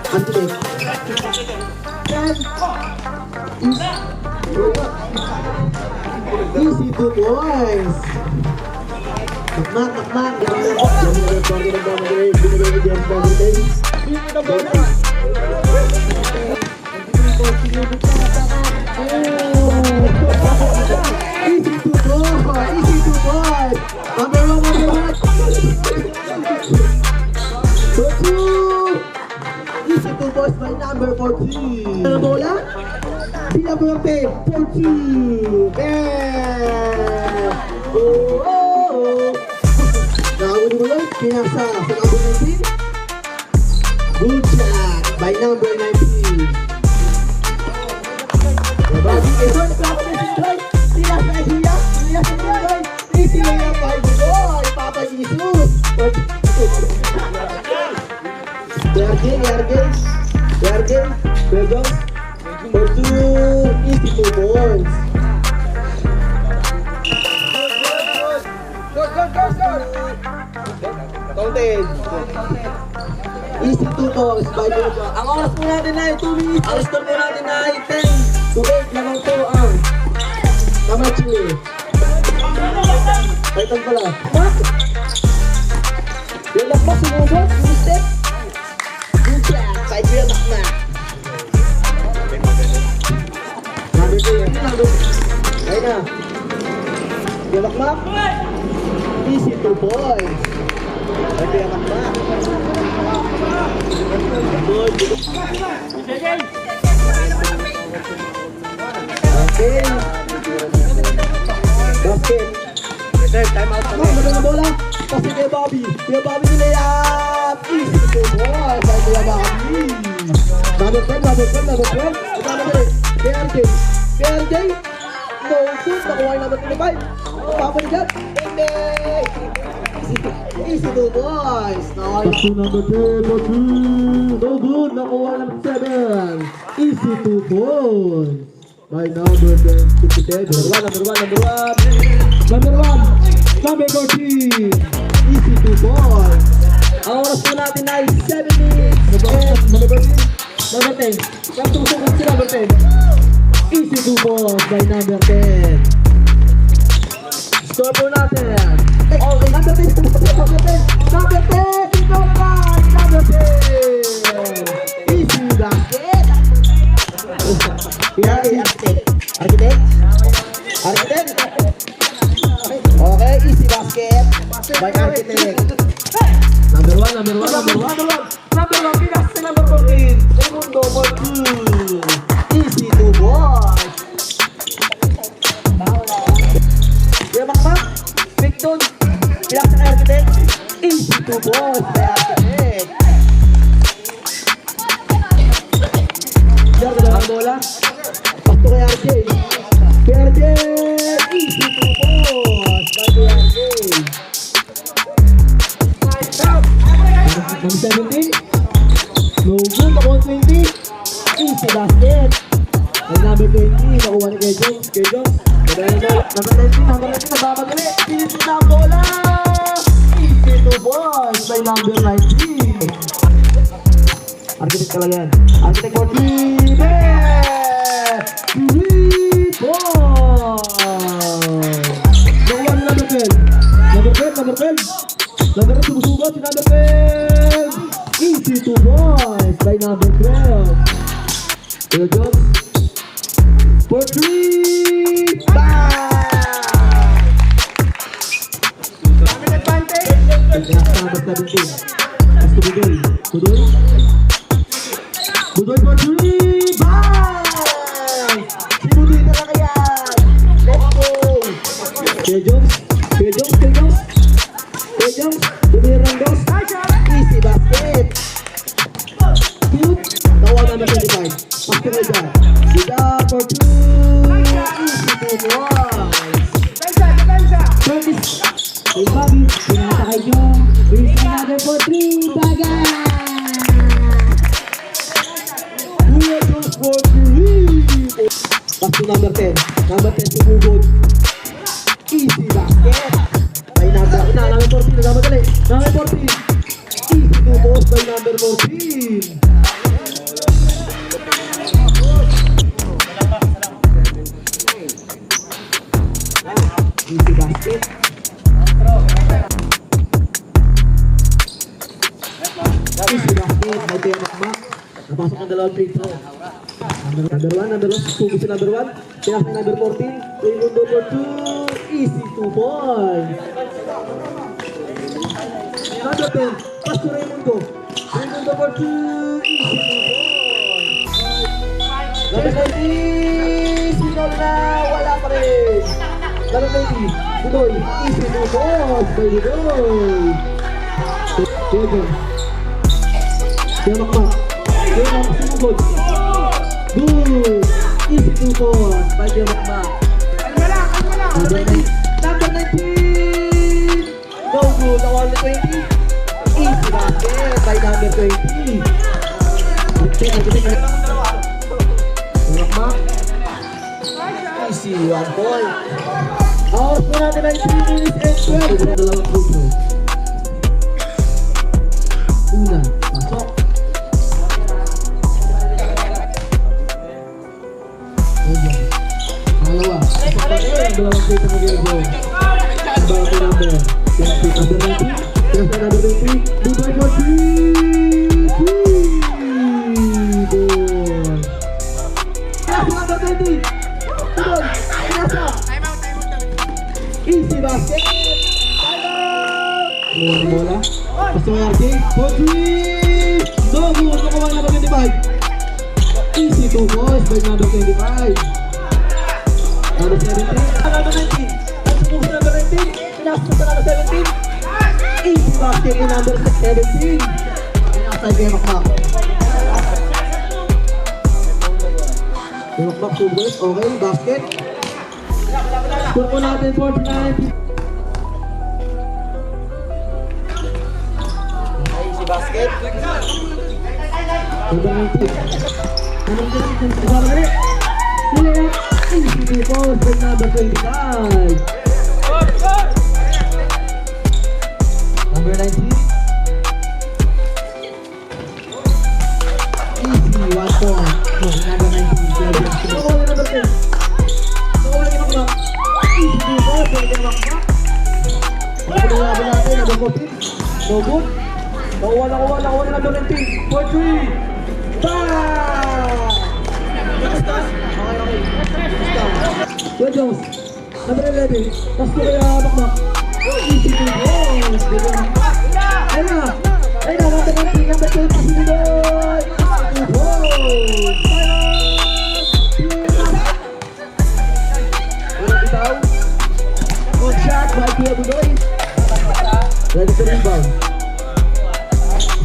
Anthony. Easy 2 points. Makmak. Easy 2 boys. Number one. Easy 2 boys by number 14. Bola? Si number 10, 14. Bam! Oh! Nakawin mo lang, pinasa sa number 19. Good shot by number 19. Bagi Quezon, plaka na si Joy. Silas na siya. Easy lang yan, 5 boy. Papa Jesus. Yargin. Belgium. For 2. Easy 2 points. Counted. Easy 2 points by Belgium. Ang oras po natin ay 2 minutes. Ang score po natin ay 10 to 8 lamang po ang Kamachi. Titan pala. Yung lakma sumubot, yung step. Good shot by Kuya Makmak. Number 2 yan. Ayun na. Kuya Makmak. Easy 2 points. By Kuya Makmak. Okay. Basket. Yes, time out kami. Magandang bola. Kasi kay Bobby. Kuya Bobby nilayap. Easy 2 points by Kuya Bobby. Number 10. Kay RJ. No shoot. Nakuha yung number 25. Papa ni Gab. Easy 2 points. Nice. Number 10. No good. Nakuha number 7. Easy 2 points. By number 57. Number 1. Number 14. Easy 2 points. Ang oras po natin ay 7 minutes. Number 10. Kaptusok si number 10. Easy 2 points by number 10. Score po natin. Okay, number 10. Number 10. Easy basket. Architect. Okay, easy basket by Architect. Number 1. Pinas sa number 14. Segundo, 14. Easy 2 boys. Kuya Makmak, pick doon. Pinas sa Architect. Easy 2 boys by Architect. Diyan, ganda ang bola. Pasto kay RJ. Easy 2 points by RJ. Number 17. No good. Nakuha 20. Easy basket. By number 20. Nakuha ni kay Jones. Number 19. Nagbabagali. Easy na ang bola. Easy 2 points by number 19. Architect talaga yan. Architect for 3 points. Nakuha ni number 12. Number 12 sumusugot si number 12. Easy 2 points by number 12. Kuya Jones for 3. Number 17. As to Budoy for 3. Si Budoy talaga yan. Let's go. Kuya Jones. Bumirangos. Easy basket. Cute. Nakuha naman 25. Pastor na dyan. Sida for 2. Easy 2 points. Hey Bobby, pinasa kay Jong. Here's another for 3. Bagay! Kuya Jones for 3. Pastor number 10. Number 10 sumugod. Easy basket. By number 14. Number 14. Easy 2 points by number 14. Easy basket. Easy basket. May tayo makmak. Napasok ang dalawang free throw. Number 1. Tubo si number 1. Kaya si number 14. Raymundo for 2. Easy 2 points. Number 10. Pass to Raymundo. Raymundo for 2. Easy 2 points. Number 19. Sinol na. Wala pa rin. Number 19. Budoy. Easy 2 points. By Budoy. Jojo. Kaya makmak. Kaya makmak. Good. Easy 2 points. By Kaya makmak. Number 19. No good. Awal 20. Easy basket by number 20. Makmak. Easy 1 point. Out po natin ang 3 minutes and 12. Dalawang puso. Una, pasok. Dalawa. Pasok pa rin. Dalawang puso na Diego. Ang bawat number. 20. Number 19. Yes, number 20. Dubai for 3. 3. Good. Yes, number 20. Dubai. Pinasa. Easy basket. Mula na bola. Pasok ang RJ. For 3. No good. Nakuha na number 25. Easy 2 points by number 25. Number 17. Number 19. Nagsubok sa number 19. Pinasok sa number 17. Easy basket in number 17. Pinasay kay Makmak. Kay Makmak, 2 points. Okay, basket. Score po natin 49. Easy basket. Number 19. Number 19. Isama na rin. Easy 2 points by number 25. Number 19. Easy 1 point. No, number 19. Nakuha na number 10. Nakuha na Makmak. Easy 2 points by Makmak. Nakuha natin number 14. No good. Nakuha na number 19. For 3. Bang! Well, Jones. Number 11. Pass ko kaya Makmak. Easy 2 points. Ayun na. Number 19. Number 20. Si Budoy. 2 points. Walang bitaw. Good shot by Kuya Budoy. Ready to rebound.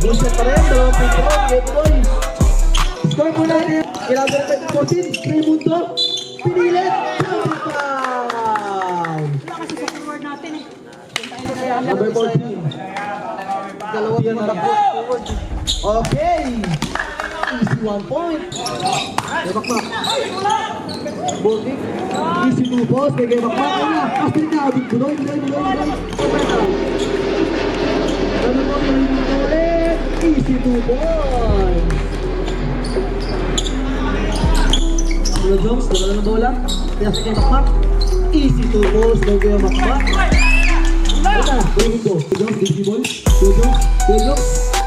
Good shot pa rin. Dalawang free throw. Kuya Budoy. Score po natin. Number 14. Raymundo. Pinilit. Number 14. Dalawa yan na forward. Okay. Easy 1 point. Makmak. Ball kick. Easy 2 points. Kay Makmak. Ayun na. Pastil na. Budoy. Easy 2 points. Hello Jones. Dala na bola. Kaya sa kay Makmak. Easy 2 points. Kay Makmak. Ito, Raymundo. Jones, Diggy Boy.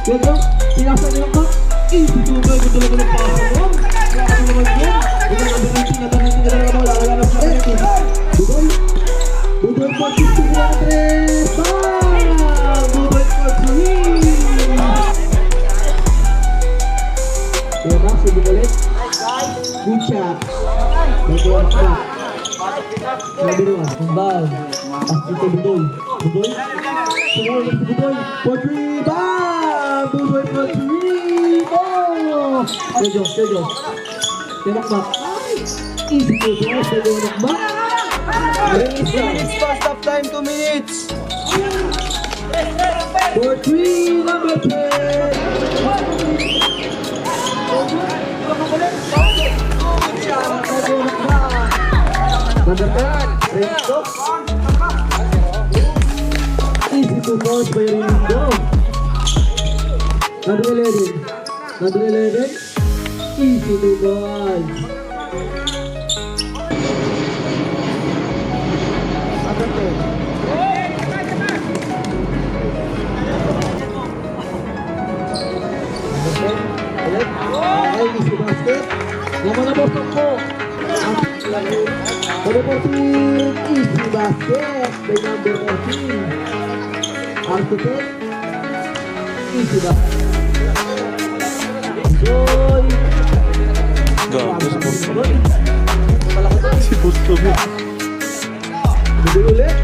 Jojo. Pinasa nilang pa. Easy 2 points. Ito lang ng pasa mo. Ano naman yun? Ito lang ang 19 na lang bola. Wala na sa 19. Budoy for 2 na 3. Bang! Budoy for 3. Kaya ba? Subo ulit. Good shot. Nagawa ka. Number 1. Inbound. Pass dito Budoy. Budoy. For 3. Bang! Budoy for 3. Oh! Jojo. Kaya Makmak. Easy 2 points. Kaya Makmak. Minutes past half time, 2 minutes. For 3, number 10. Number 10, Raymundo. Easy 2 points by Raymundo. Number 11, easy 2 points. Number basket by number 14. Architect. Easy ba? Joy. Gago si Busto. Malaki to. Si Busto mo. Dudoy ulit.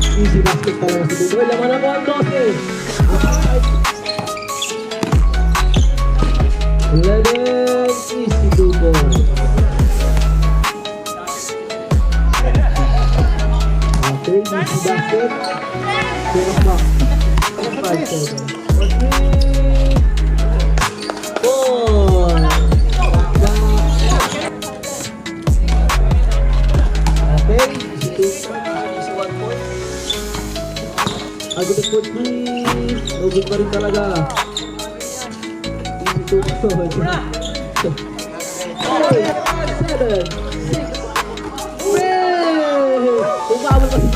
Easy basket talaga si Dudoy. Laman na po ang 12. 11. Easy Dudoy. Okay, easy basket. Turok back. 5-7. 4. Okay, easy 1 point. Agad po 3. No good pa rin talaga. Easy 2 point. 7. 6. Umabot pa si